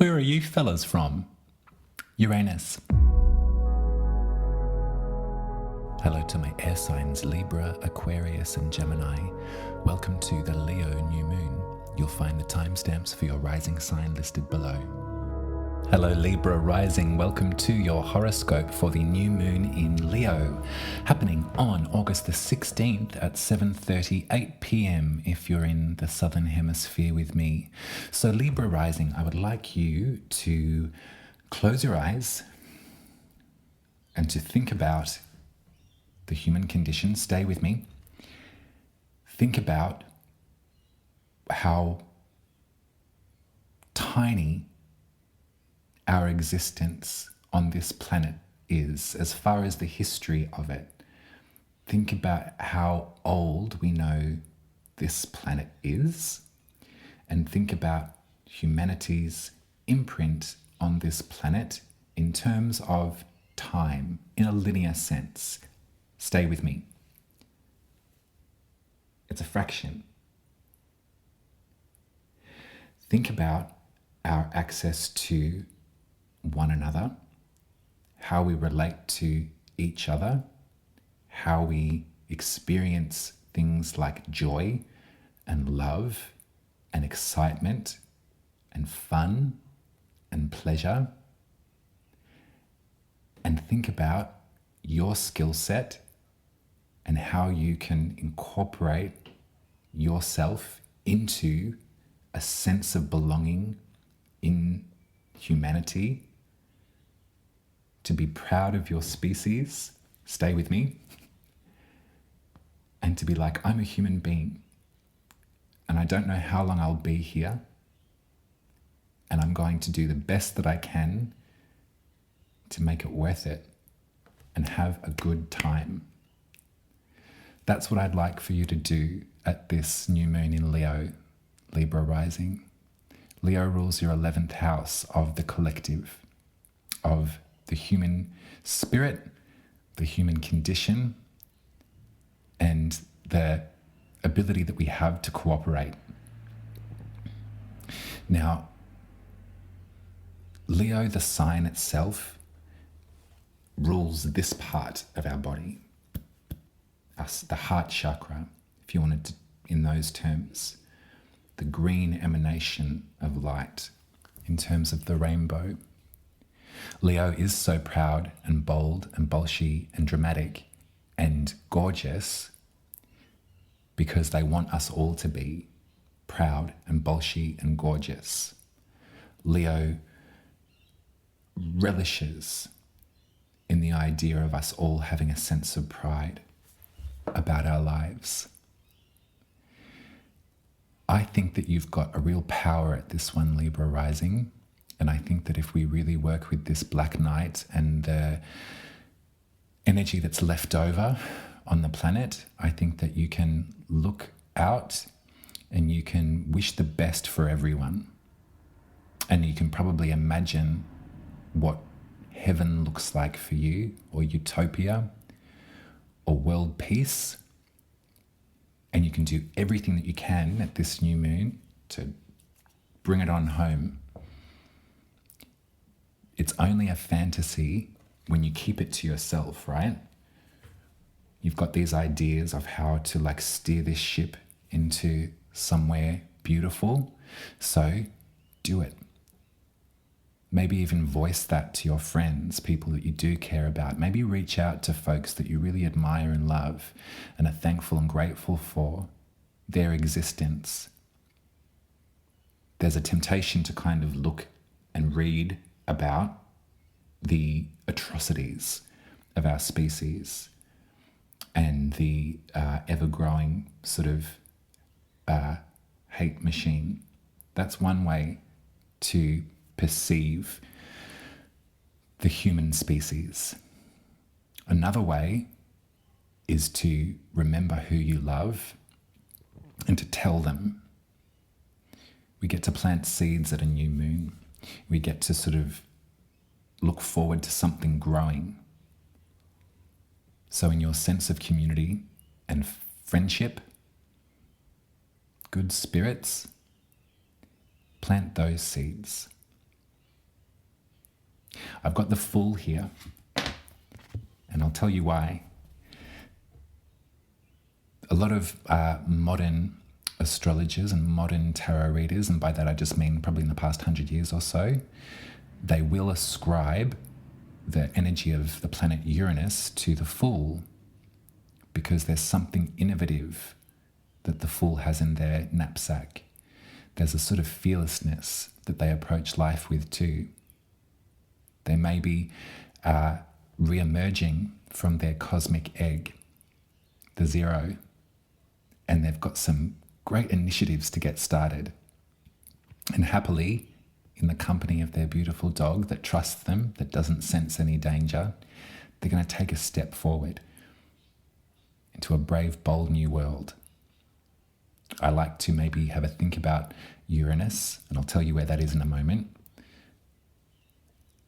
Where are you fellas from? Uranus. Hello to my air signs Libra, Aquarius and Gemini. Welcome to the Leo new moon. You'll find the timestamps for your rising sign listed below. Hello Libra rising, welcome to your horoscope for the new moon in Leo, happening on August the 16th at 7:38 p.m. if you're in the southern hemisphere with me. So Libra rising, I would like you to close your eyes and to think about the human condition. Stay with me. Think about how tiny our existence on this planet is as far as the history of it. Think about how old we know this planet is, and think about humanity's imprint on this planet in terms of time, in a linear sense. Stay with me. It's a fraction. Think about our access to one another, how we relate to each other, how we experience things like joy and love and excitement and fun and pleasure. And think about your skill set and how you can incorporate yourself into a sense of belonging in humanity, to be proud of your species, stay with me, and to be like, I'm a human being and I don't know how long I'll be here, and I'm going to do the best that I can to make it worth it and have a good time. That's what I'd like for you to do at this new moon in Leo, Libra rising. Leo rules your 11th house of the collective, of the human spirit, the human condition, and the ability that we have to cooperate. Now, Leo, the sign itself, rules this part of our body, us, the heart chakra, if you wanted to, in those terms, the green emanation of light in terms of the rainbow. Leo is so proud and bold and bolshy and dramatic and gorgeous because they want us all to be proud and bolshy and gorgeous. Leo relishes in the idea of us all having a sense of pride about our lives. I think that you've got a real power at this one, Libra rising. And I think that if we really work with this black night and the energy that's left over on the planet, I think that you can look out and you can wish the best for everyone. And you can probably imagine what heaven looks like for you, or utopia, or world peace. And you can do everything that you can at this new moon to bring it on home. It's only a fantasy when you keep it to yourself, right? You've got these ideas of how to steer this ship into somewhere beautiful. So do it. Maybe even voice that to your friends, people that you do care about. Maybe reach out to folks that you really admire and love and are thankful and grateful for their existence. There's a temptation to kind of look and read about the atrocities of our species and the ever-growing sort of hate machine. That's one way to perceive the human species. Another way is to remember who you love and to tell them. We get to plant seeds at a new moon. We get to sort of look forward to something growing. So in your sense of community and friendship, good spirits, plant those seeds. I've got the Fool here, and I'll tell you why. A lot of modern astrologers and modern tarot readers, and by that I just mean probably in the past 100 years or so, they will ascribe the energy of the planet Uranus to the Fool because there's something innovative that the Fool has in their knapsack. There's a sort of fearlessness that they approach life with too. They may be re-emerging from their cosmic egg, the zero, and they've got some great initiatives to get started. And happily, in the company of their beautiful dog that trusts them, that doesn't sense any danger, they're going to take a step forward into a brave, bold new world. I like to maybe have a think about Uranus, and I'll tell you where that is in a moment.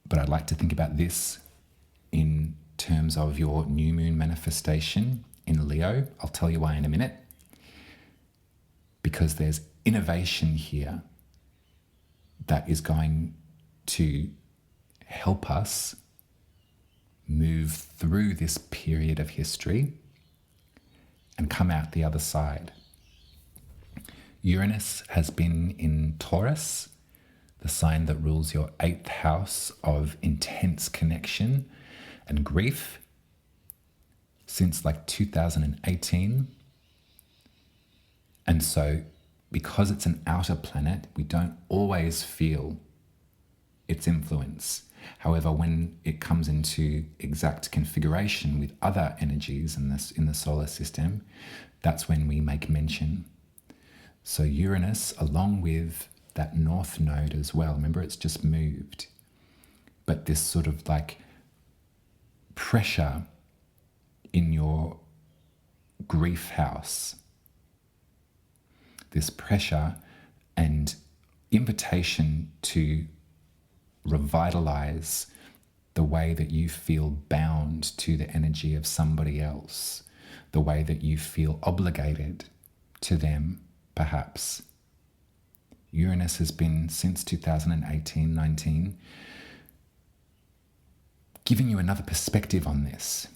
But I'd like to think about this in terms of your new moon manifestation in Leo. I'll tell you why in a minute. Because there's innovation here that is going to help us move through this period of history and come out the other side. Uranus has been in Taurus, the sign that rules your 8th house of intense connection and grief, since like 2018. And so, because it's an outer planet, we don't always feel its influence. However, when it comes into exact configuration with other energies in the solar system, that's when we make mention. So Uranus, along with that north node as well, remember it's just moved, but this sort of like pressure in your grief house, this pressure and invitation to revitalize the way that you feel bound to the energy of somebody else, the way that you feel obligated to them, perhaps. Uranus has been, since 2018-19, giving you another perspective on this.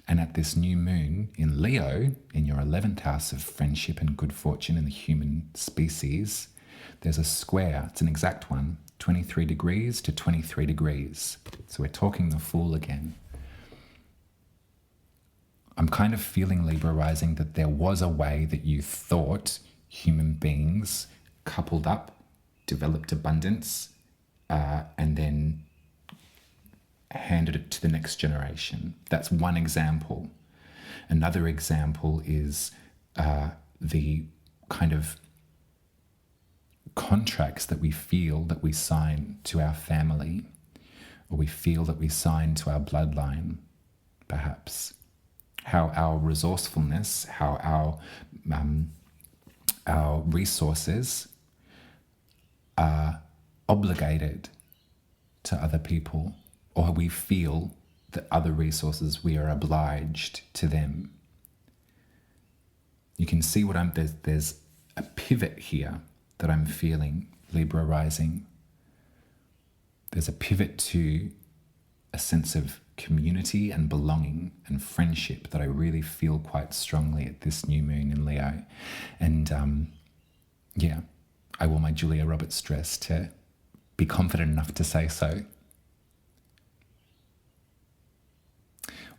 And at this new moon in Leo, in your 11th house of friendship and good fortune in the human species, there's a square, it's an exact one, 23 degrees to 23 degrees. So we're talking the Fool again. I'm kind of feeling, Libra rising, that there was a way that you thought human beings coupled up, developed abundance, and then handed it to the next generation. That's one example. Another example is the kind of contracts that we feel that we sign to our family, or we feel that we sign to our bloodline, perhaps. How our resourcefulness, how our resources are obligated to other people, or we feel that other resources, we are obliged to them. You can see there's a pivot here that I'm feeling, Libra rising. There's a pivot to a sense of community and belonging and friendship that I really feel quite strongly at this new moon in Leo. And I wore my Julia Roberts dress to be confident enough to say so.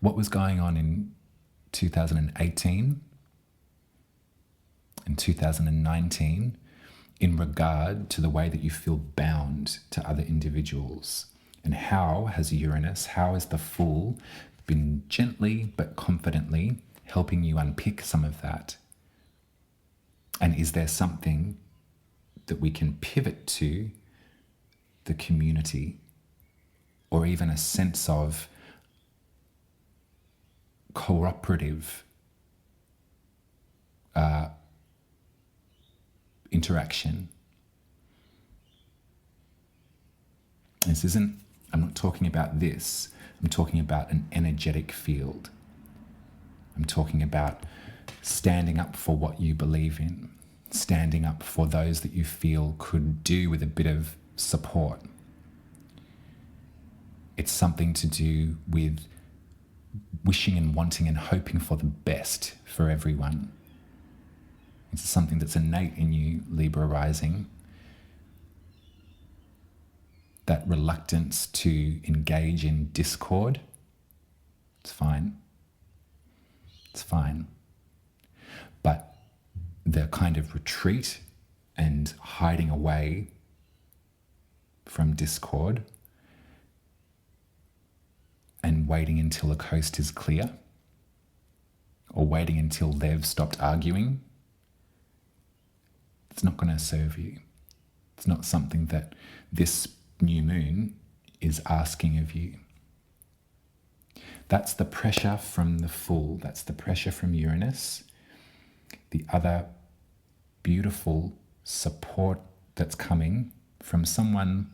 What was going on in 2018 and 2019 in regard to the way that you feel bound to other individuals? And how has Uranus, how has the Fool been gently but confidently helping you unpick some of that? And is there something that we can pivot to the community, or even a sense of cooperative interaction? I'm not talking about this. I'm talking about an energetic field. I'm talking about standing up for what you believe in, standing up for those that you feel could do with a bit of support. It's something to do with wishing and wanting and hoping for the best for everyone. It's something that's innate in you, Libra rising. That reluctance to engage in discord, it's fine. It's fine. But the kind of retreat and hiding away from discord and waiting until the coast is clear, or waiting until they've stopped arguing, it's not going to serve you. It's not something that this new moon is asking of you. That's the pressure from the Fool. That's the pressure from Uranus. The other beautiful support that's coming from someone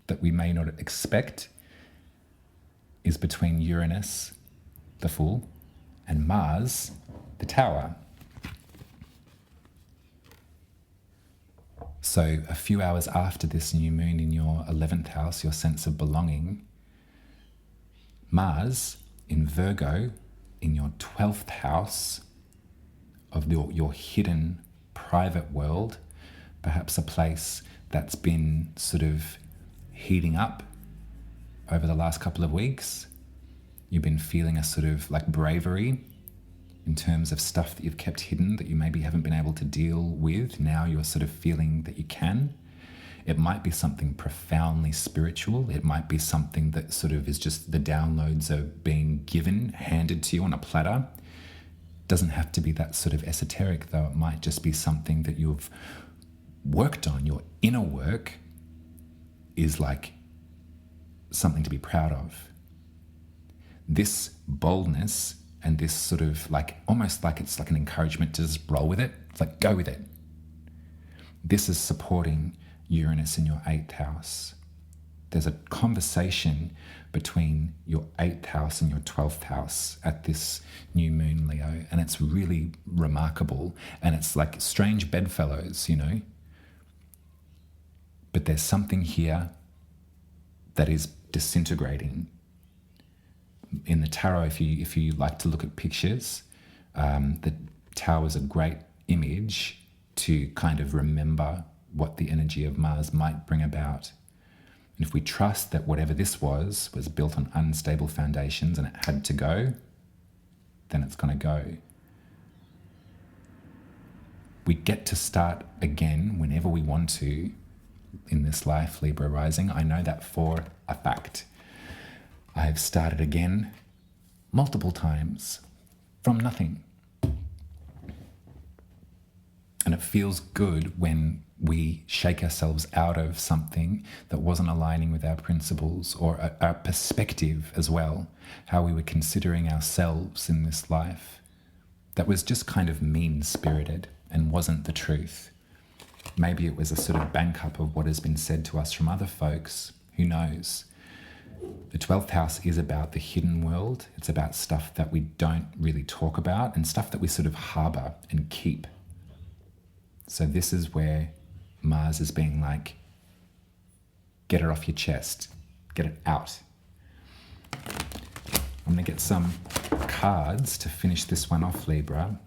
that we may not expect is between Uranus, the Fool, and Mars, the Tower. So a few hours after this new moon in your 11th house, your sense of belonging, Mars in Virgo in your 12th house of your hidden private world, perhaps a place that's been sort of heating up over the last couple of weeks. You've been feeling a sort of like bravery in terms of stuff that you've kept hidden that you maybe haven't been able to deal with. Now you're sort of feeling that you can. It might be something profoundly spiritual. It might be something that sort of is just the downloads are being given, handed to you on a platter. Doesn't have to be that sort of esoteric, though. It might just be something that you've worked on. Your inner work is like something to be proud of. This boldness and this sort of like, almost like it's like an encouragement to just roll with it. It's like, go with it. This is supporting Uranus in your 8th house. There's a conversation between your 8th house and your 12th house at this new moon, Leo, and it's really remarkable. And it's like strange bedfellows, you know. But there's something here that is disintegrating. In the tarot, if you like to look at pictures, the tower is a great image to kind of remember what the energy of Mars might bring about. And if we trust that whatever this was built on unstable foundations and it had to go, then it's going to go. We get to start again whenever we want to in this life, Libra rising. I know that for a fact. I've started again multiple times from nothing. And it feels good when we shake ourselves out of something that wasn't aligning with our principles or our perspective as well, how we were considering ourselves in this life. That was just kind of mean-spirited and wasn't the truth. Maybe it was a sort of bank up of what has been said to us from other folks. Who knows? The 12th house is about the hidden world. It's about stuff that we don't really talk about and stuff that we sort of harbor and keep. So this is where Mars is being like, get it off your chest, get it out. I'm going to get some cards to finish this one off, Libra.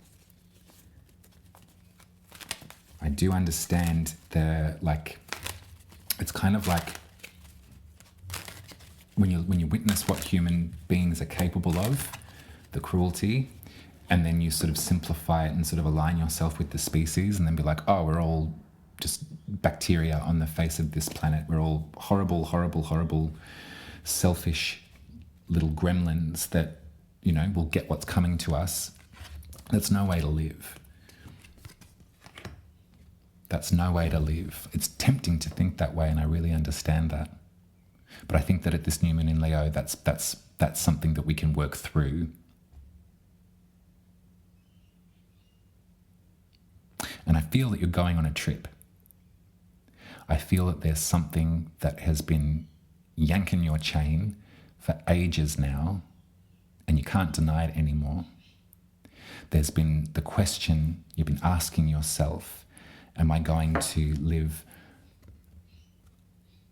I do understand it's kind of like when you witness what human beings are capable of, the cruelty, and then you sort of simplify it and sort of align yourself with the species and then be like, oh, we're all just bacteria on the face of this planet. We're all horrible, horrible, horrible, selfish little gremlins that, you know, will get what's coming to us. That's no way to live. That's no way to live. It's tempting to think that way, and I really understand that. But I think that at this new moon in Leo, that's something that we can work through. And I feel that you're going on a trip. I feel that there's something that has been yanking your chain for ages now, and you can't deny it anymore. There's been the question you've been asking yourself, am I going to live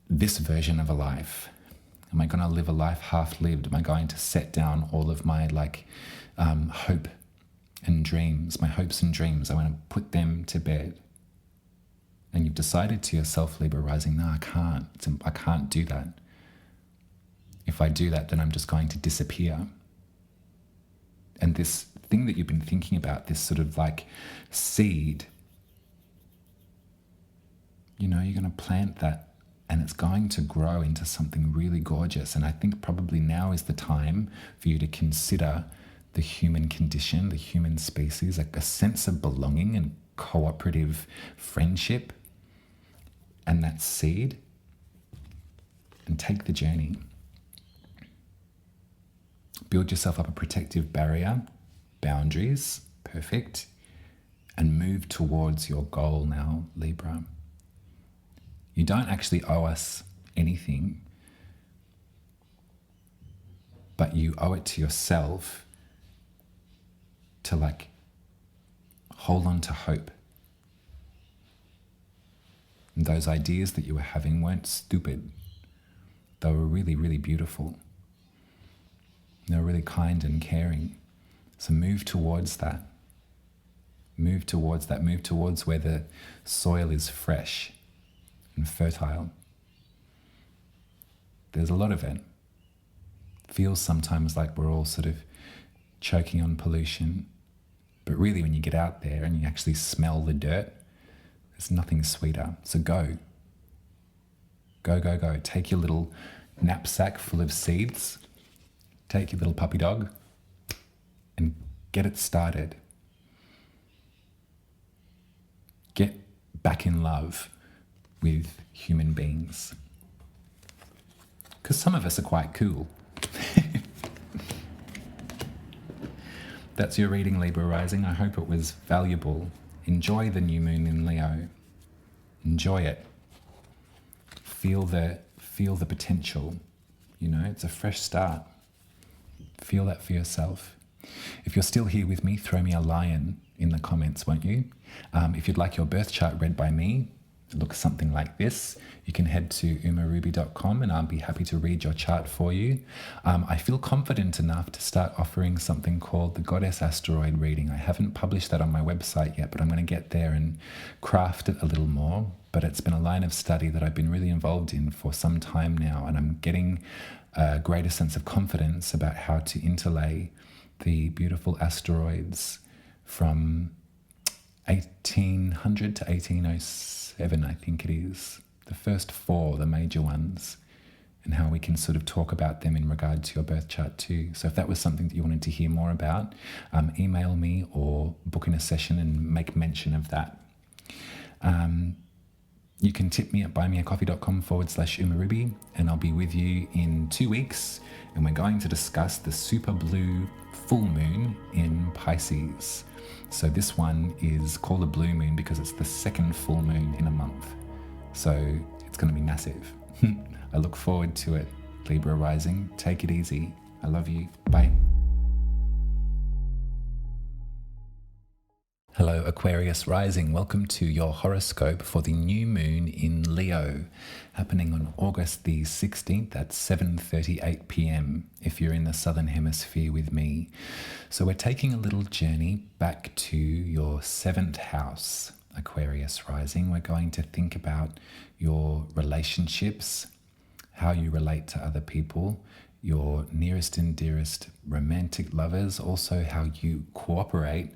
this version of a life? Am I going to live a life half lived? Am I going to set down all of my hope and dreams, my hopes and dreams? I want to put them to bed. And you've decided to yourself, Libra rising, no, I can't do that. If I do that, then I'm just going to disappear. And this thing that you've been thinking about, this sort of seed, you're going to plant that and it's going to grow into something really gorgeous. And I think probably now is the time for you to consider the human condition, the human species, a sense of belonging and cooperative friendship, and that seed, and take the journey. Build yourself up a protective barrier, boundaries, perfect, and move towards your goal now, Libra. You don't actually owe us anything, but you owe it to yourself to hold on to hope. And those ideas that you were having weren't stupid. They were really, really beautiful. They were really kind and caring. So move towards that. Move towards that. Move towards where the soil is fresh and fertile. There's a lot of it. Feels sometimes like we're all sort of choking on pollution. But really, when you get out there and you actually smell the dirt, there's nothing sweeter. So go. Go, go, go. Take your little knapsack full of seeds. Take your little puppy dog and get it started. Get back in love with human beings. Because some of us are quite cool. That's your reading, Libra rising. I hope it was valuable. Enjoy the new moon in Leo. Enjoy it. Feel the potential. It's a fresh start. Feel that for yourself. If you're still here with me, throw me a lion in the comments, won't you? If you'd like your birth chart read by me, it looks something like this. You can head to umaruby.com and I'll be happy to read your chart for you. I feel confident enough to start offering something called the Goddess Asteroid reading. I haven't published that on my website yet, but I'm going to get there and craft it a little more. But it's been a line of study that I've been really involved in for some time now, and I'm getting a greater sense of confidence about how to interlay the beautiful asteroids from 1800 to 1807, I think it is. The first four, the major ones, and how we can sort of talk about them in regard to your birth chart too. So if that was something that you wanted to hear more about, email me or book in a session and make mention of that. You can tip me at buymeacoffee.com/umaruby, and I'll be with you in 2 weeks, and we're going to discuss the super blue full moon in Pisces. So this one is called a blue moon because it's the second full moon in a month. So it's going to be massive. I look forward to it. Libra rising, take it easy. I love you. Bye. Hello, Aquarius rising. Welcome to your horoscope for the new moon in Leo, happening on August the 16th at 7:38 p.m. if you're in the southern hemisphere with me. So we're taking a little journey back to your 7th house, Aquarius rising. We're going to think about your relationships, how you relate to other people, your nearest and dearest romantic lovers, also how you cooperate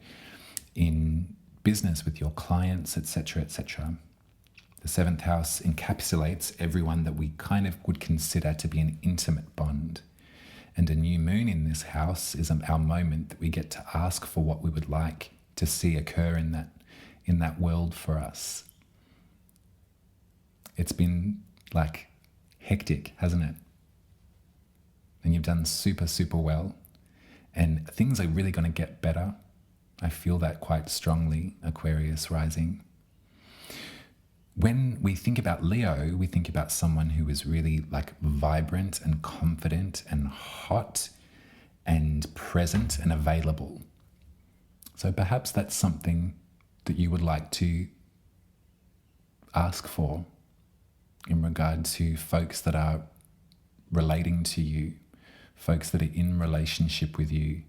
in business with your clients, etc., etc. The 7th house encapsulates everyone that we kind of would consider to be an intimate bond. And a new moon in this house is our moment that we get to ask for what we would like to see occur in that world for us. It's been hectic, hasn't it? And you've done super, super well. And things are really going to get better. I feel that quite strongly, Aquarius rising. When we think about Leo, we think about someone who is really vibrant and confident and hot and present and available. So perhaps that's something that you would like to ask for in regard to folks that are relating to you, folks that are in relationship with you,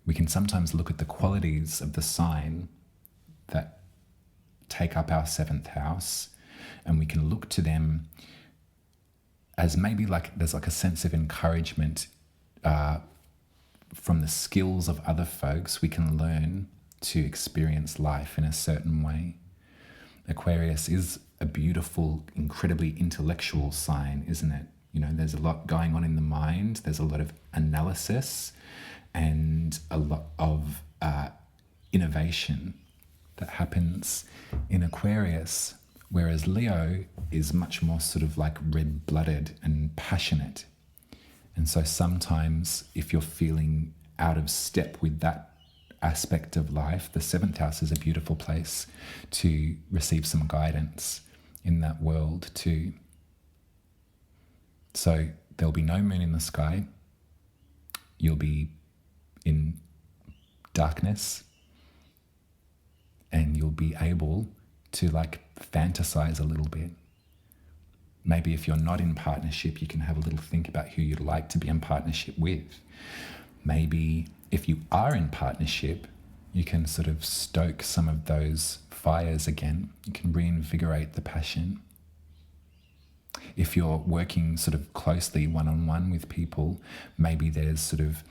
we can sometimes look at the qualities of the sign that take up our 7th house, and we can look to them as maybe like there's like a sense of encouragement from the skills of other folks. We can learn to experience life in a certain way. Aquarius is a beautiful, incredibly intellectual sign, isn't it? You know, there's a lot going on in the mind. There's a lot of analysis and a lot of innovation that happens in Aquarius, whereas Leo is much more sort of like red-blooded and passionate. And so sometimes if you're feeling out of step with that aspect of life, the 7th house is a beautiful place to receive some guidance in that world too. So there'll be no moon in the sky. You'll be in darkness, and you'll be able to like fantasize a little bit. Maybe if you're not in partnership, you can have a little think about who you'd like to be in partnership with. Maybe if you are in partnership, you can sort of stoke some of those fires again. You can reinvigorate the passion. If you're working sort of closely one-on-one with people, maybe there's sort of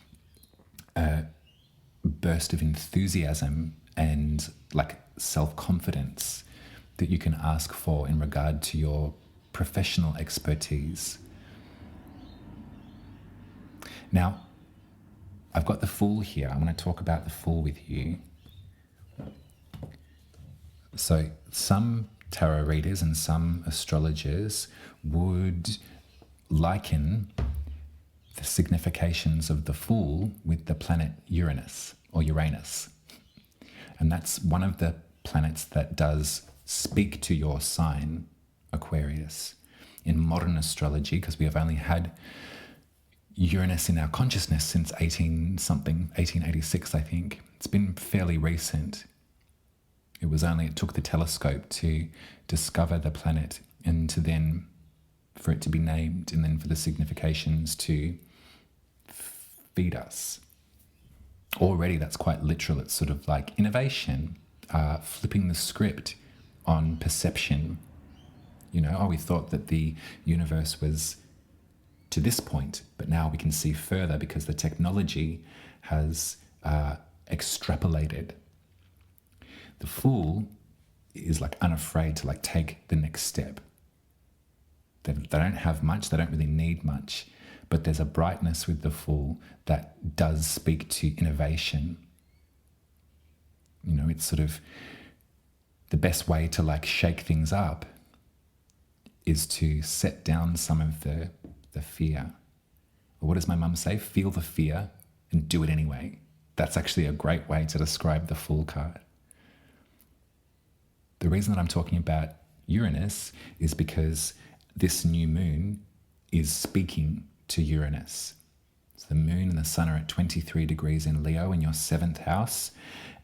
a burst of enthusiasm and like self-confidence that you can ask for in regard to your professional expertise. Now, I've got the Fool here. I want to talk about the Fool with you. So some tarot readers and some astrologers would liken the significations of the Fool with the planet Uranus or Uranus. And that's one of the planets that does speak to your sign, Aquarius. In modern astrology, because we have only had Uranus in our consciousness since 1886, I think. It's been fairly recent. It took the telescope to discover the planet and to then, for it to be named, and then for the significations to feed us. Already that's quite literal. It's sort of like innovation, flipping the script on perception. You know, we thought that the universe was to this point, but now we can see further because the technology has extrapolated. The Fool is like unafraid to like take the next step. They don't have much, they don't really need much, but there's a brightness with the Fool that does speak to innovation. You know, it's sort of the best way to like shake things up is to set down some of the fear. Or what does my mum say? Feel the fear and do it anyway. That's actually a great way to describe the Fool card. The reason that I'm talking about Uranus is because this new moon is speaking to Uranus. So the moon and the sun are at 23 degrees in Leo in your 7th house,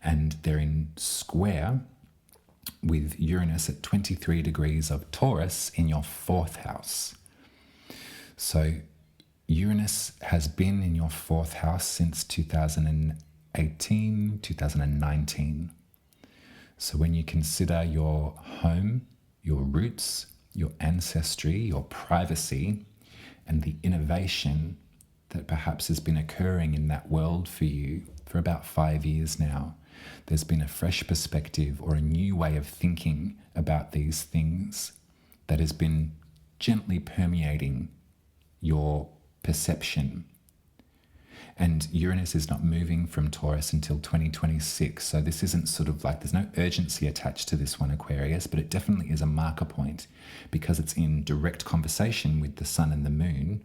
and they're in square with Uranus at 23 degrees of Taurus in your 4th house. So Uranus has been in your 4th house since 2018, 2019. So when you consider your home, your roots, your ancestry, your privacy, and the innovation that perhaps has been occurring in that world for you for about 5 years now, there's been a fresh perspective or a new way of thinking about these things that has been gently permeating your perception. And Uranus is not moving from Taurus until 2026. So this isn't sort of like, there's no urgency attached to this one, Aquarius, but it definitely is a marker point because it's in direct conversation with the sun and the moon.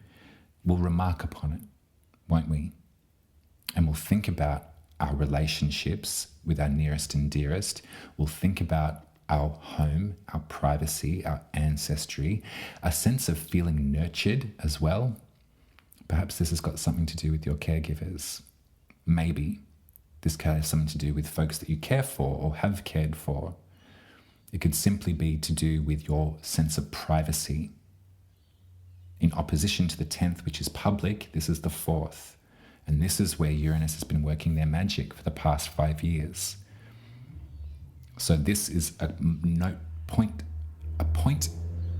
We'll remark upon it, won't we? And we'll think about our relationships with our nearest and dearest. We'll think about our home, our privacy, our ancestry, a sense of feeling nurtured as well. Perhaps this has got something to do with your caregivers. Maybe this has something to do with folks that you care for or have cared for. It could simply be to do with your sense of privacy In opposition to the 10th, which is public, this is the 4th. And this is where Uranus has been working their magic for the past 5 years. So this is a point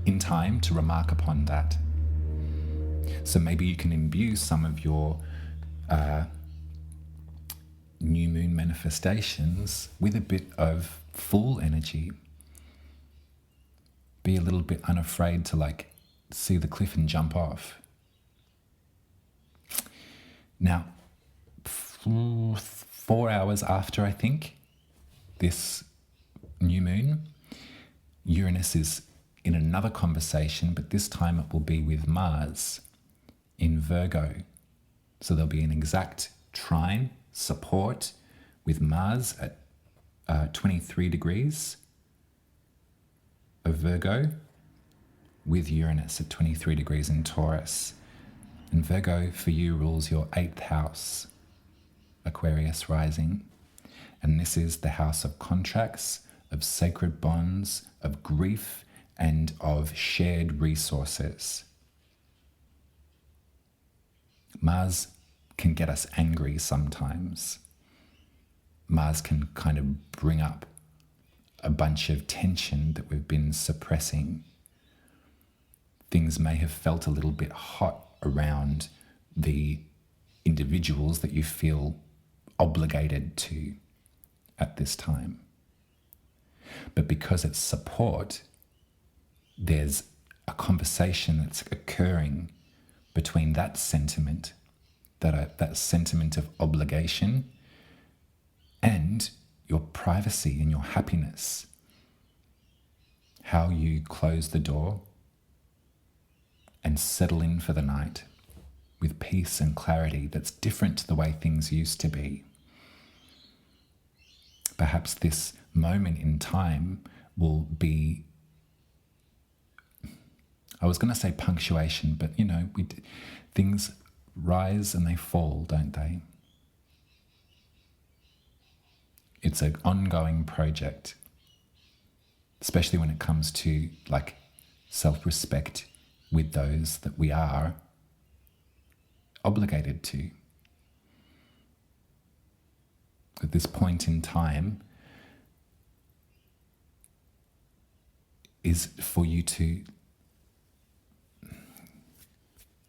in time to remark upon that. So maybe you can imbue some of your new moon manifestations with a bit of Fool energy. Be a little bit unafraid to see the cliff and jump off. Now, 4 hours after, I think, this new moon, Uranus is in another conversation, but this time it will be with Mars in Virgo. So there'll be an exact trine support with Mars at 23 degrees of Virgo with Uranus at 23 degrees in Taurus. And Virgo for you rules your 8th house, Aquarius rising. And this is the house of contracts, of sacred bonds, of grief, and of shared resources. Mars can get us angry sometimes. Mars can kind of bring up a bunch of tension that we've been suppressing. Things may have felt a little bit hot around the individuals that you feel obligated to at this time. But because it's support, there's a conversation that's occurring between that sentiment, that sentiment of obligation, and your privacy and your happiness. How you close the door and settle in for the night with peace and clarity that's different to the way things used to be. Perhaps this moment in time will be, I was going to say punctuation, but things rise and they fall, don't they? It's an ongoing project, especially when it comes to self-respect with those that we are obligated to. At this point in time is for you to,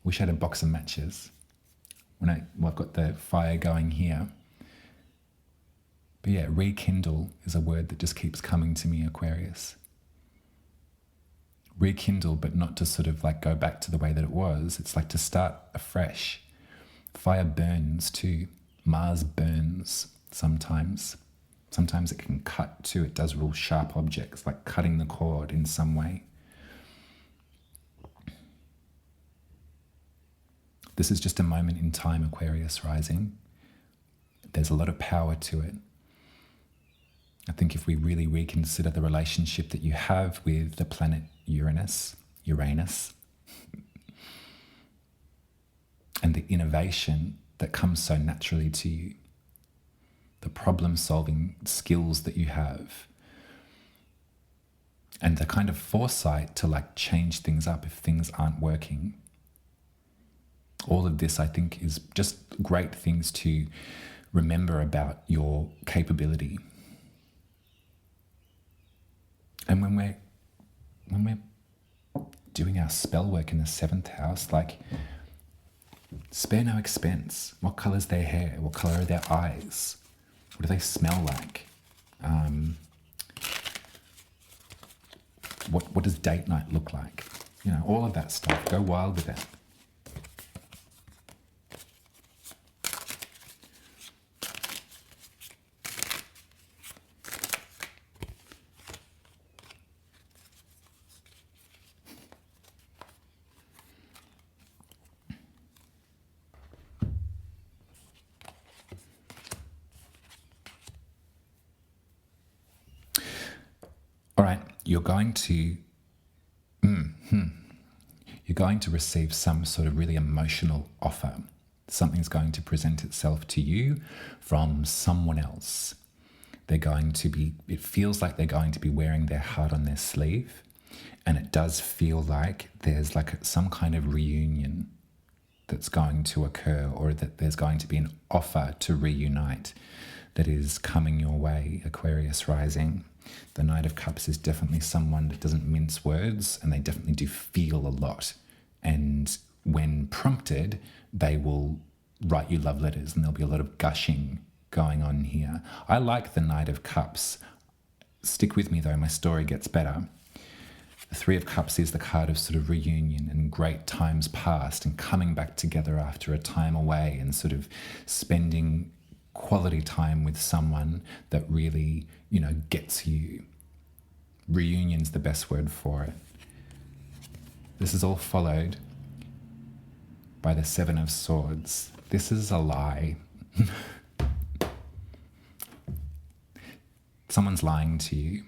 wish I had a box of matches. I've got the fire going here. But yeah, rekindle is a word that just keeps coming to me, Aquarius. Rekindle, but not to sort of go back to the way that it was. It's to start afresh. Fire burns too. Mars burns sometimes. Sometimes it can cut too. It does real sharp objects, like cutting the cord in some way. This is just a moment in time, Aquarius rising. There's a lot of power to it. I think if we really reconsider the relationship that you have with the planet Uranus, and the innovation that comes so naturally to you, the problem-solving skills that you have, and the kind of foresight to change things up if things aren't working. All of this, I think, is just great things to remember about your capability. And when we're doing our spell work in the 7th house, spare no expense. What colour's their hair? What colour are their eyes? What do they smell like? What does date night look like? All of that stuff. Go wild with it. All right, you're going to receive some sort of really emotional offer. Something's going to present itself to you from someone else. It feels like they're going to be wearing their heart on their sleeve. And it does feel like there's like some kind of reunion that's going to occur, or that there's going to be an offer to reunite that is coming your way, Aquarius rising. The Knight of Cups is definitely someone that doesn't mince words, and they definitely do feel a lot. And when prompted, they will write you love letters, and there'll be a lot of gushing going on here. I like the Knight of Cups. Stick with me though, my story gets better. The Three of Cups is the card of sort of reunion and great times past and coming back together after a time away and sort of spending quality time with someone that really, gets you. Reunion's the best word for it. This is all followed by the Seven of Swords. This is a lie. Someone's lying to you.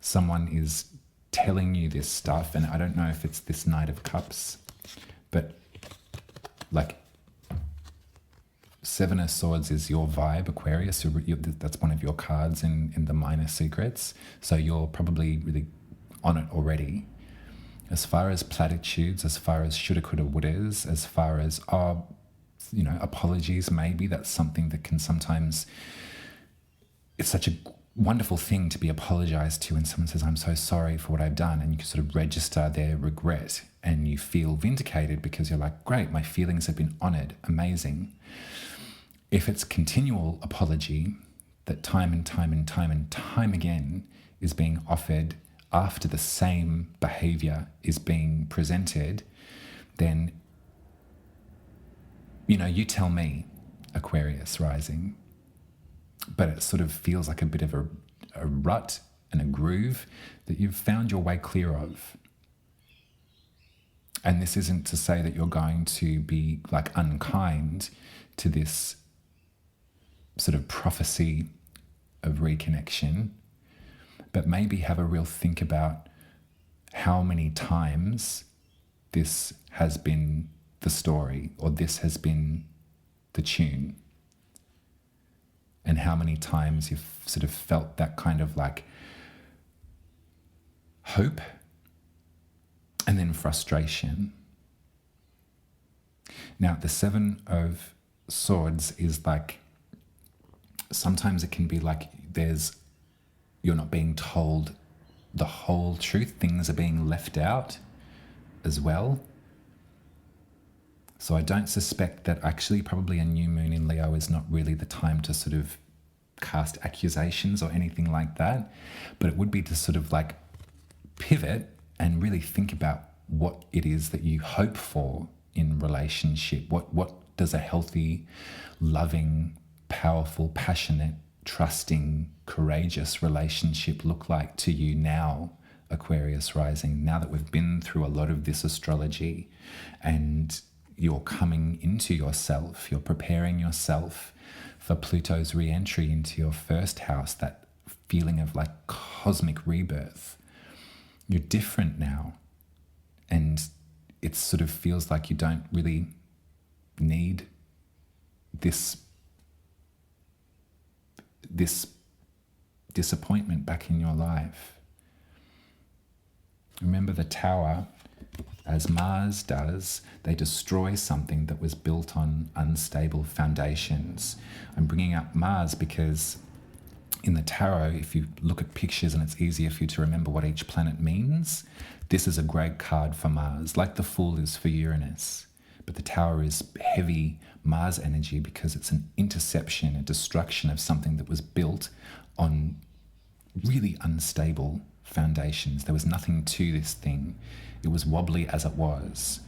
Someone is telling you this stuff, and I don't know if it's this Knight of Cups, but like Seven of Swords is your vibe, Aquarius. That's one of your cards in the minor secrets. So you're probably really on it already. As far as platitudes, as far as shoulda, coulda, wouldas, as far as, apologies, maybe that's something that can sometimes, it's such a wonderful thing to be apologized to, and someone says, I'm so sorry for what I've done, and you can sort of register their regret and you feel vindicated because you're like, great, my feelings have been honored, amazing. If it's continual apology that time and time and time and time again is being offered after the same behavior is being presented, then, you tell me, Aquarius rising. But it sort of feels like a bit of a rut and a groove that you've found your way clear of. And this isn't to say that you're going to be like unkind to this sort of prophecy of reconnection, but maybe have a real think about how many times this has been the story, or this has been the tune. And how many times you've sort of felt that kind of like hope and then frustration. Now, the Seven of Swords is like, sometimes it can be like you're not being told the whole truth. Things are being left out as well. So I don't suspect that actually probably a new moon in Leo is not really the time to sort of cast accusations or anything like that, but it would be to sort of like pivot and really think about what it is that you hope for in relationship. What does a healthy, loving, powerful, passionate, trusting, courageous relationship look like to you now, Aquarius rising, now that we've been through a lot of this astrology and you're coming into yourself, you're preparing yourself for Pluto's re-entry into your first house, that feeling of like cosmic rebirth. You're different now, and it sort of feels like you don't really need this disappointment back in your life. Remember the Tower, as Mars does, they destroy something that was built on unstable foundations. I'm bringing up Mars because in the tarot, if you look at pictures and it's easier for you to remember what each planet means, this is a great card for Mars, like the Fool is for Uranus. But the Tower is heavy Mars energy because it's an interception, a destruction of something that was built on really unstable foundations. There was nothing to this thing. It was wobbly as it was.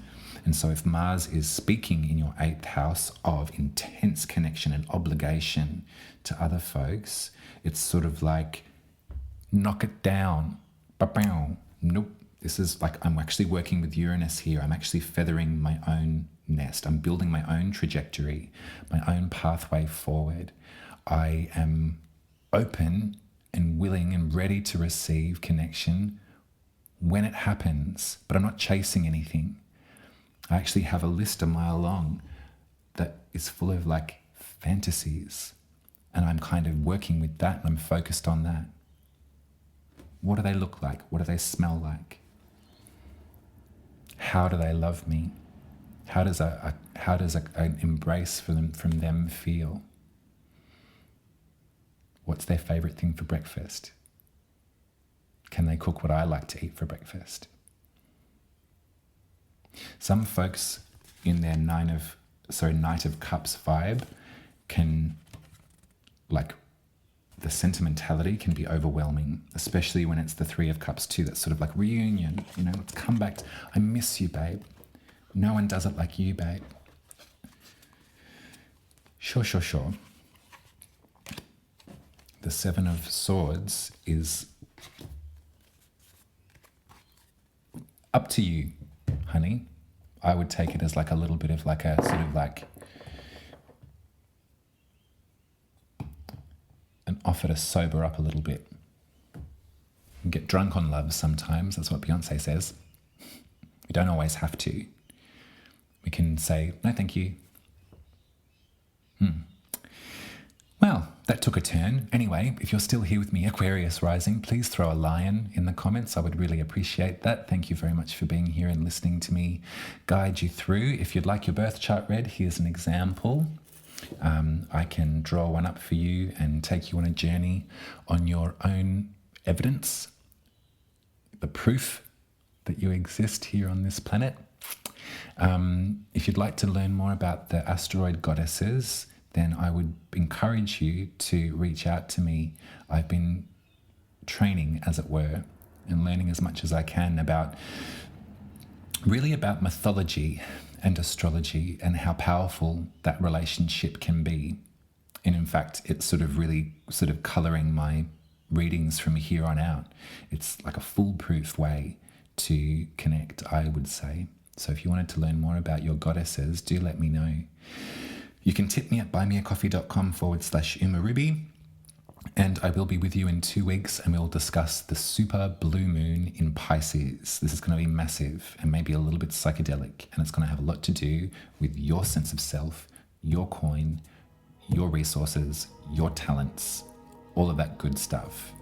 And so if Mars is speaking in your 8th house of intense connection and obligation to other folks, it's sort of like, knock it down. Ba-bow. Nope. This is like, I'm actually working with Uranus here. I'm actually feathering my own nest. I'm building my own trajectory, my own pathway forward. I am open and willing and ready to receive connection when it happens, but I'm not chasing anything. I actually have a list a mile long that is full of like fantasies, and I'm kind of working with that and I'm focused on that. What do they look like? What do they smell like? How do they love me? How does an embrace from them feel? What's their favorite thing for breakfast? Can they cook what I like to eat for breakfast? Some folks in their Knight of Cups vibe can, like, the sentimentality can be overwhelming, especially when it's the Three of Cups too. That's sort of like reunion, let's come back. I miss you, babe. No one does it like you, babe. Sure. The Seven of Swords is up to you, honey. I would take it as like a little bit of like a sort of like an offer to sober up a little bit. You get drunk on love sometimes. That's what Beyonce says. We don't always have to. We can say, no, thank you. Well, that took a turn. Anyway, if you're still here with me, Aquarius Rising, please throw a lion in the comments. I would really appreciate that. Thank you very much for being here and listening to me guide you through. If you'd like your birth chart read, here's an example. I can draw one up for you and take you on a journey on your own evidence, the proof that you exist here on this planet. If you'd like to learn more about the asteroid goddesses, then I would encourage you to reach out to me. I've been training, as it were, and learning as much as I can about mythology and astrology and how powerful that relationship can be. And in fact, it's sort of colouring my readings from here on out. It's like a foolproof way to connect, I would say. So if you wanted to learn more about your goddesses, do let me know. You can tip me at buymeacoffee.com/umaruby, and I will be with you in 2 weeks and we'll discuss the super blue moon in Pisces. This is going to be massive and maybe a little bit psychedelic, and it's going to have a lot to do with your sense of self, your coin, your resources, your talents, all of that good stuff.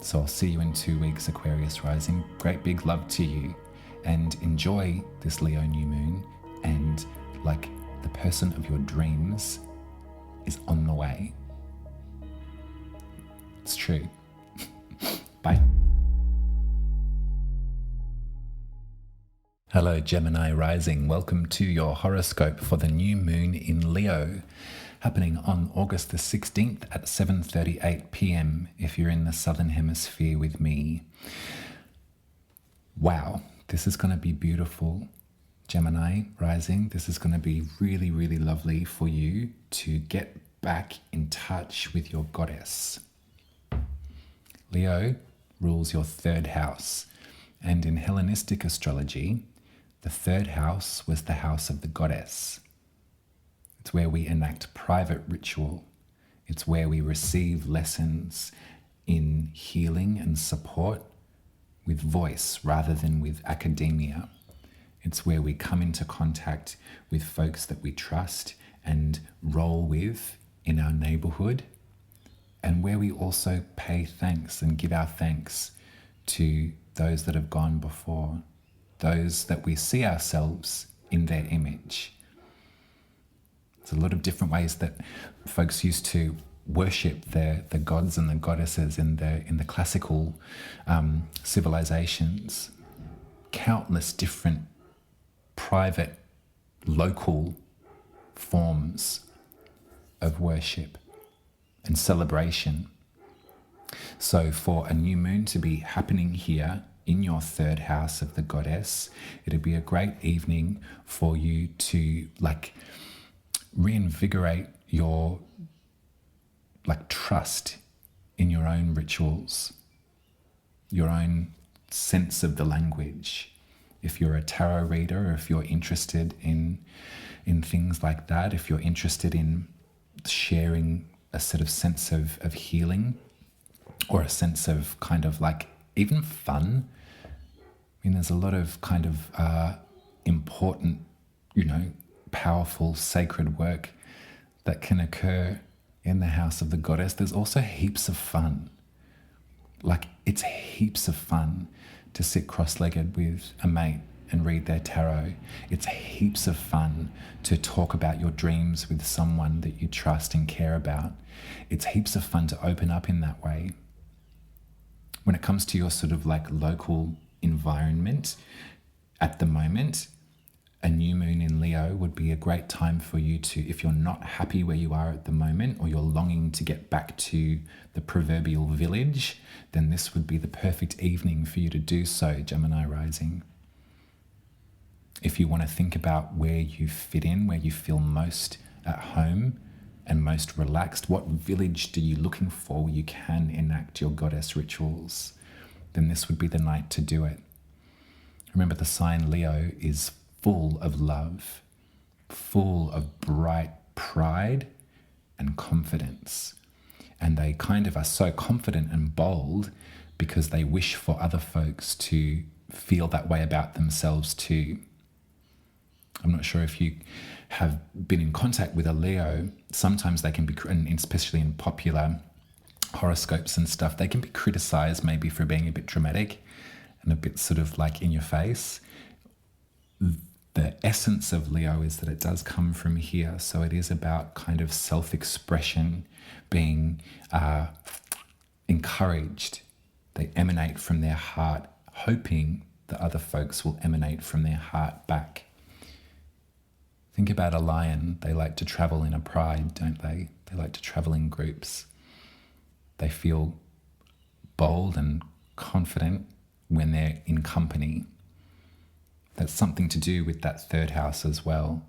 So I'll see you in 2 weeks, Aquarius Rising. Great big love to you, and enjoy this Leo new moon, and like the person of your dreams is on the way. It's true. Bye. Hello, Gemini Rising. Welcome to your horoscope for the new moon in Leo, happening on August the 16th at 7:38 p.m. if you're in the Southern Hemisphere with me. Wow, this is going to be beautiful. Gemini Rising, this is going to be really, really lovely for you to get back in touch with your goddess. Leo rules your third house, and in Hellenistic astrology, the third house was the house of the goddess. It's where we enact private ritual. It's where we receive lessons in healing and support with voice rather than with academia. It's where we come into contact with folks that we trust and roll with in our neighborhood, and where we also pay thanks and give our thanks to those that have gone before, those that we see ourselves in their image. There's a lot of different ways that folks used to worship the gods and the goddesses in the classical civilizations. Countless different private, local forms of worship and celebration. So for a new moon to be happening here in your third house of the goddess, it'd be a great evening for you to reinvigorate your trust in your own rituals, your own sense of the language. If you're a tarot reader, or if you're interested in things like that, if you're interested in sharing a sort of sense of healing, or a sense of kind of even fun. I mean, there's a lot of kind of important, powerful, sacred work that can occur in the house of the goddess. There's also heaps of fun. Like, it's heaps of fun to sit cross-legged with a mate and read their tarot. It's heaps of fun to talk about your dreams with someone that you trust and care about. It's heaps of fun to open up in that way. When it comes to your sort of like local environment at the moment, a new moon in Leo would be a great time for you to, if you're not happy where you are at the moment, or you're longing to get back to the proverbial village, then this would be the perfect evening for you to do so, Gemini rising. If you want to think about where you fit in, where you feel most at home and most relaxed, what village are you looking for where you can enact your goddess rituals, then this would be the night to do it. Remember, the sign Leo is full of love, full of bright pride and confidence. And they kind of are so confident and bold because they wish for other folks to feel that way about themselves too. I'm not sure if you have been in contact with a Leo. Sometimes they can be, and especially in popular horoscopes and stuff, they can be criticized maybe for being a bit dramatic and a bit sort of like in your face. The essence of Leo is that it does come from here. So it is about kind of self-expression, being encouraged. They emanate from their heart, hoping that other folks will emanate from their heart back. Think about a lion. They like to travel in a pride, don't they? They like to travel in groups. They feel bold and confident when they're in company. That's something to do with that third house as well.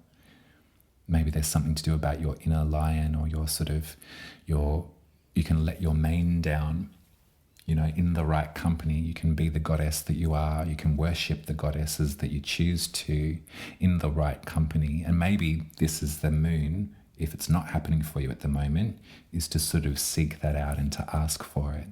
Maybe there's something to do about your inner lion, or your sort of, you can let your mane down, in the right company. You can be the goddess that you are. You can worship the goddesses that you choose to in the right company. And maybe this is the moon, if it's not happening for you at the moment, is to sort of seek that out and to ask for it.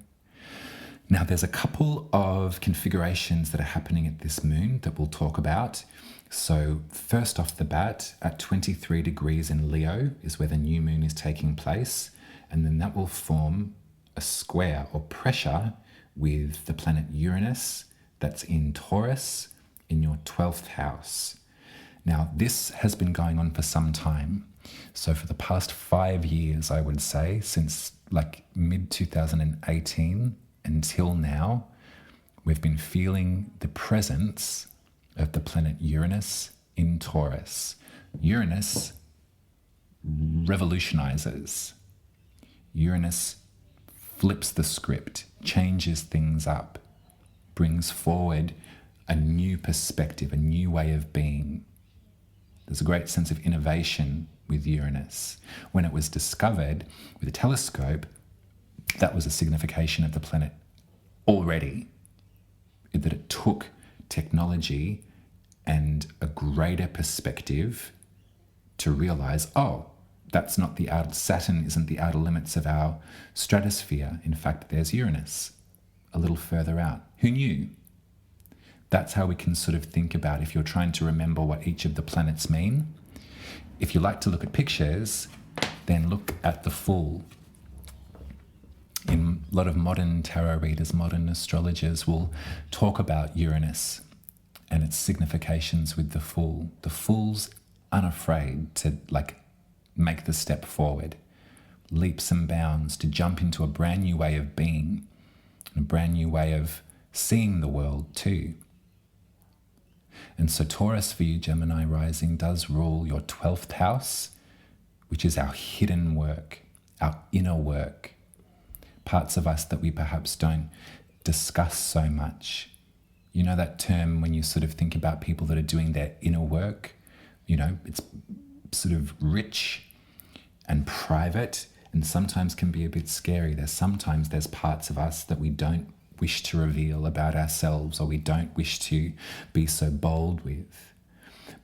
Now, there's a couple of configurations that are happening at this moon that we'll talk about. So first off the bat, at 23 degrees in Leo is where the new moon is taking place. And then that will form a square or pressure with the planet Uranus that's in Taurus in your 12th house. Now, this has been going on for some time. So for the past 5 years, I would say, since like mid-2018 until now, we've been feeling the presence of the planet Uranus in Taurus. Uranus revolutionizes. Uranus flips the script, changes things up, brings forward a new perspective, a new way of being. There's a great sense of innovation with Uranus. When it was discovered with a telescope, that was a signification of the planet already, that it took technology and a greater perspective to realize, that's not the outer, Saturn isn't the outer limits of our stratosphere. In fact, there's Uranus a little further out. Who knew? That's how we can sort of think about, if you're trying to remember what each of the planets mean. If you like to look at pictures, then look at the Fool. In a lot of modern tarot readers, modern astrologers will talk about Uranus and its significations with the Fool. The Fool's unafraid to make the step forward, leaps and bounds, to jump into a brand new way of being, a brand new way of seeing the world too. And so Taurus for you, Gemini rising, does rule your 12th house, which is our hidden work, our inner work, parts of us that we perhaps don't discuss so much. You know that term when you sort of think about people that are doing their inner work, it's sort of rich and private, and sometimes can be a bit scary. There's parts of us that we don't wish to reveal about ourselves, or we don't wish to be so bold with.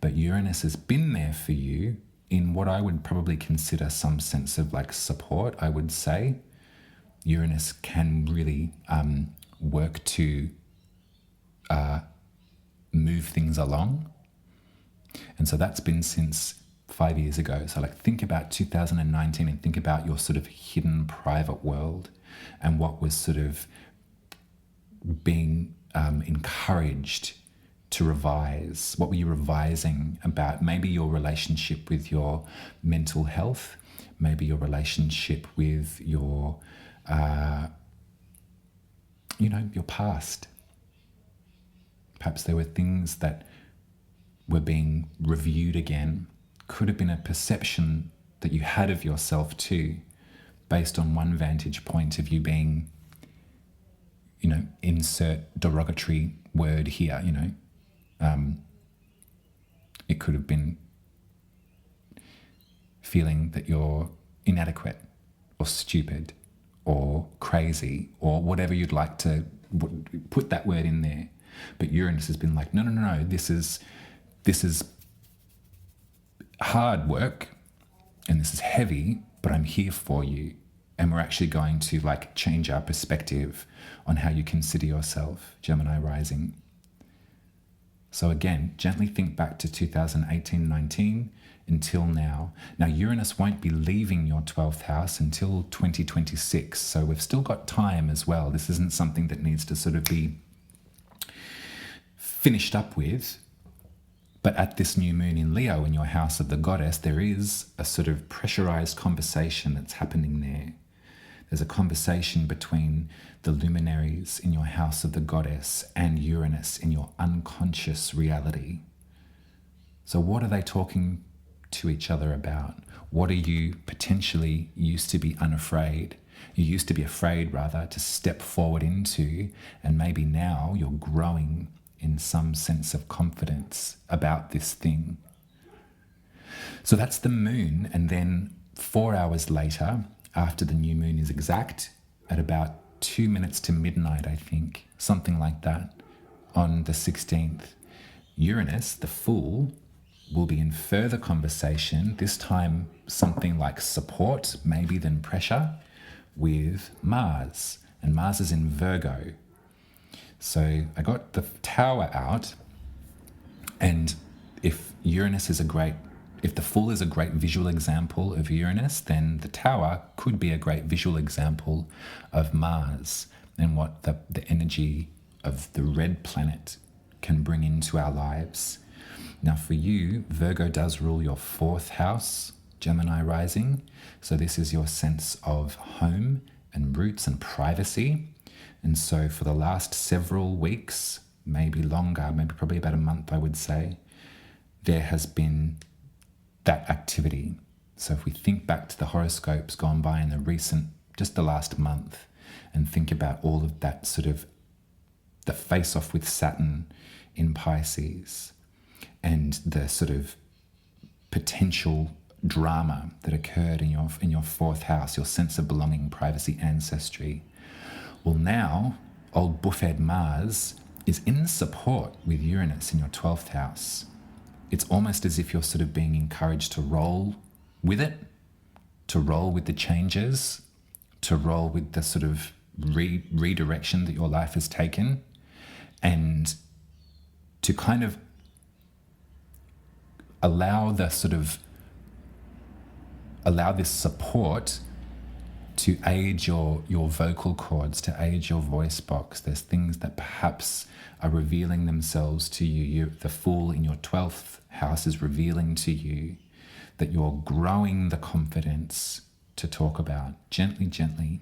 But Uranus has been there for you in what I would probably consider some sense of support, I would say. Uranus can really work to move things along. And so that's been since 5 years ago. So think about 2019 and think about your sort of hidden private world and what was sort of being encouraged to revise? What were you revising about? Maybe your relationship with your mental health, maybe your relationship with your, your past. Perhaps there were things that were being reviewed again. Could have been a perception that you had of yourself too, based on one vantage point of you being, insert derogatory word here, it could have been feeling that you're inadequate or stupid or crazy or whatever you'd like to put that word in there. But Uranus has been like, no, this is hard work and this is heavy, but I'm here for you. And we're actually going to change our perspective on how you consider yourself, Gemini rising. So again, gently think back to 2018-19 until now. Now, Uranus won't be leaving your 12th house until 2026. So we've still got time as well. This isn't something that needs to sort of be finished up with. But at this new moon in Leo, in your house of the goddess, there is a sort of pressurized conversation that's happening there. There's a conversation between the luminaries in your house of the goddess and Uranus in your unconscious reality. So what are they talking to each other about? What are you potentially used to be unafraid? You used to be afraid, rather, to step forward into, and maybe now you're growing in some sense of confidence about this thing. So that's the moon, and then 4 hours later, after the new moon is exact, at about 2 minutes to midnight, I think, something like that, on the 16th, Uranus, the Fool, will be in further conversation, this time something like support, maybe than pressure, with Mars. And Mars is in Virgo. So I got the Tower out, and if the Fool is a great visual example of Uranus, then the Tower could be a great visual example of Mars and what the energy of the red planet can bring into our lives. Now for you, Virgo does rule your 4th house, Gemini rising. So this is your sense of home and roots and privacy. And so for the last several weeks, maybe longer, maybe probably about a month, I would say, there has been that activity. So if we think back to the horoscopes gone by in just the last month, and think about all of that sort of the face-off with Saturn in Pisces, and the sort of potential drama that occurred in your 4th house, your sense of belonging, privacy, ancestry. Well, now, old buffhead Mars is in support with Uranus in your 12th house. It's almost as if you're sort of being encouraged to roll with it, to roll with the changes, to roll with the sort of redirection that your life has taken, and to kind of allow this support to aid your vocal cords, to aid your voice box. There's things that perhaps are revealing themselves to you. The Fool in your 12th house is revealing to you that you're growing the confidence to talk about. Gently, gently.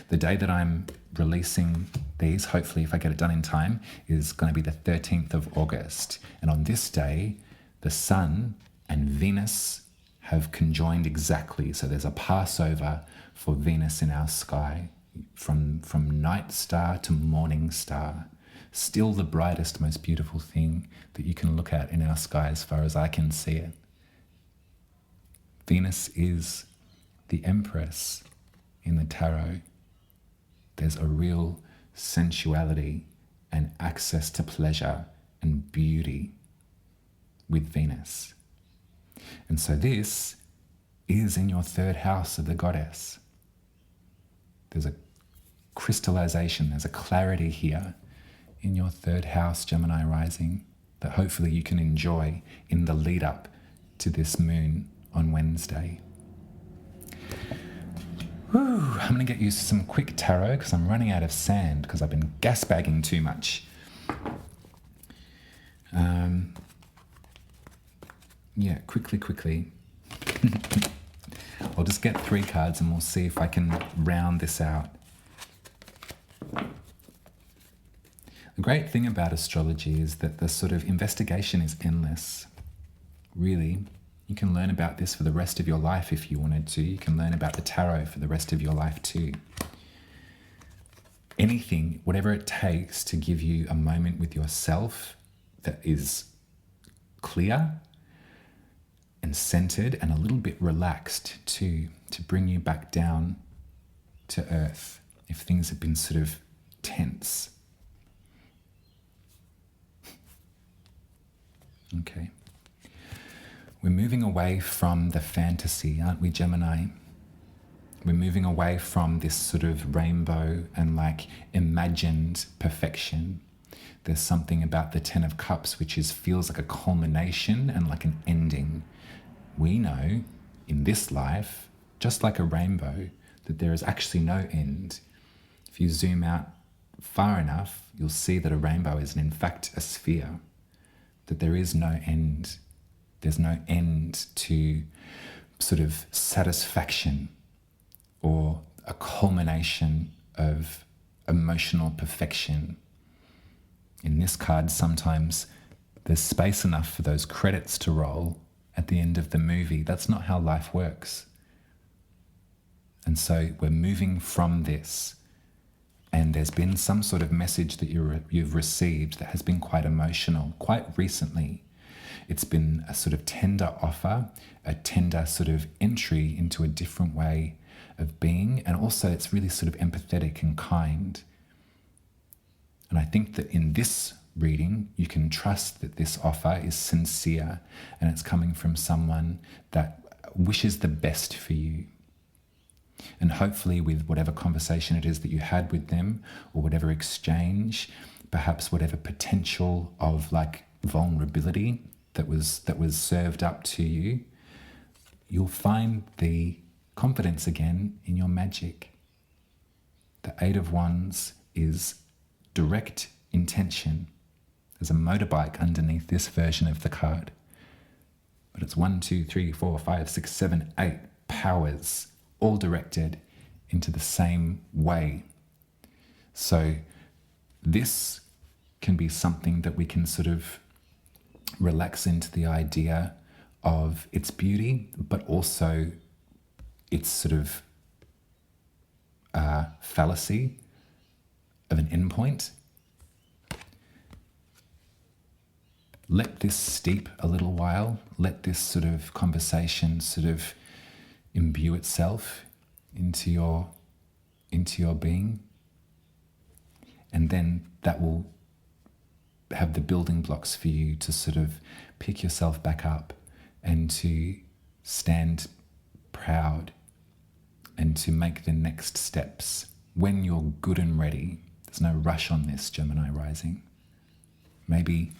The day that I'm releasing these, hopefully if I get it done in time, is going to be the 13th of August. And on this day, the Sun and Venus have conjoined exactly. So there's a Passover for Venus in our sky, from night star to morning star. Still the brightest, most beautiful thing that you can look at in our sky as far as I can see it. Venus is the Empress in the tarot. There's a real sensuality and access to pleasure and beauty with Venus. And so this is in your 3rd house of the goddess. There's a crystallization, there's a clarity here in your 3rd house, Gemini rising, that hopefully you can enjoy in the lead up to this moon on Wednesday. I'm going to get used to some quick tarot because I'm running out of sand because I've been gas bagging too much. Yeah, quickly. I'll just get 3 cards and we'll see if I can round this out. The great thing about astrology is that the sort of investigation is endless. Really, you can learn about this for the rest of your life if you wanted to. You can learn about the tarot for the rest of your life too. Anything, whatever it takes to give you a moment with yourself that is clear and centered and a little bit relaxed too, to bring you back down to earth if things have been sort of tense. Okay. We're moving away from the fantasy, aren't we, Gemini? We're moving away from this sort of rainbow and like imagined perfection. There's something about the 10 of Cups which feels like a culmination and like an ending. We know in this life, just like a rainbow, that there is actually no end. If you zoom out far enough, you'll see that a rainbow is in fact a sphere, that there is no end. There's no end to sort of satisfaction or a culmination of emotional perfection. In this card, sometimes there's space enough for those credits to roll at the end of the movie. That's not how life works. And so we're moving from this, and there's been some sort of message that you've received that has been quite emotional, quite recently. It's been a sort of tender offer, a tender sort of entry into a different way of being, and also it's really sort of empathetic and kind. And I think that in this reading, you can trust that this offer is sincere and it's coming from someone that wishes the best for you. And hopefully with whatever conversation it is that you had with them, or whatever exchange, perhaps whatever potential of like vulnerability that was served up to you, you'll find the confidence again in your magic. The 8 of Wands is direct intention. There's a motorbike underneath this version of the card. But it's 1, 2, 3, 4, 5, 6, 7, 8 powers, all directed into the same way. So this can be something that we can sort of relax into the idea of its beauty, but also its sort of fallacy of an endpoint. Let this steep a little while. Let this sort of conversation sort of imbue itself into your being. And then that will have the building blocks for you to sort of pick yourself back up and to stand proud and to make the next steps when you're good and ready. There's no rush on this, Gemini rising. Maybe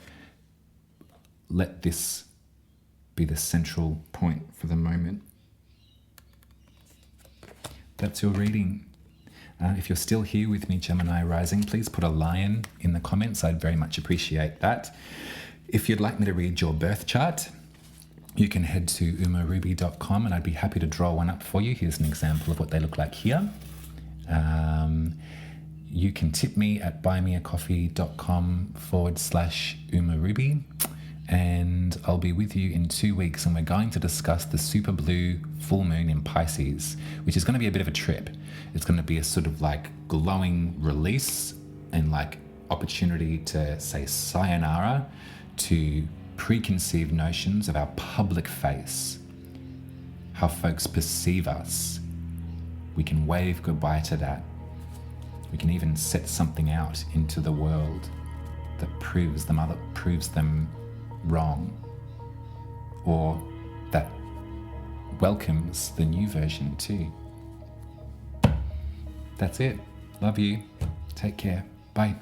let this be the central point for the moment. That's your reading. If you're still here with me, Gemini rising, please put a lion in the comments. I'd very much appreciate that. If you'd like me to read your birth chart, you can head to umaruby.com and I'd be happy to draw one up for you. Here's an example of what they look like here. You can tip me at buymeacoffee.com/umaruby. And I'll be with you in 2 weeks, and we're going to discuss the super blue full moon in Pisces, which is going to be a bit of a trip. It's going to be a sort of like glowing release and like opportunity to say sayonara to preconceived notions of our public face, how folks perceive us. We can wave goodbye to that. We can even set something out into the world that proves them wrong, or that welcomes the new version too. That's it. Love you. Take care. Bye.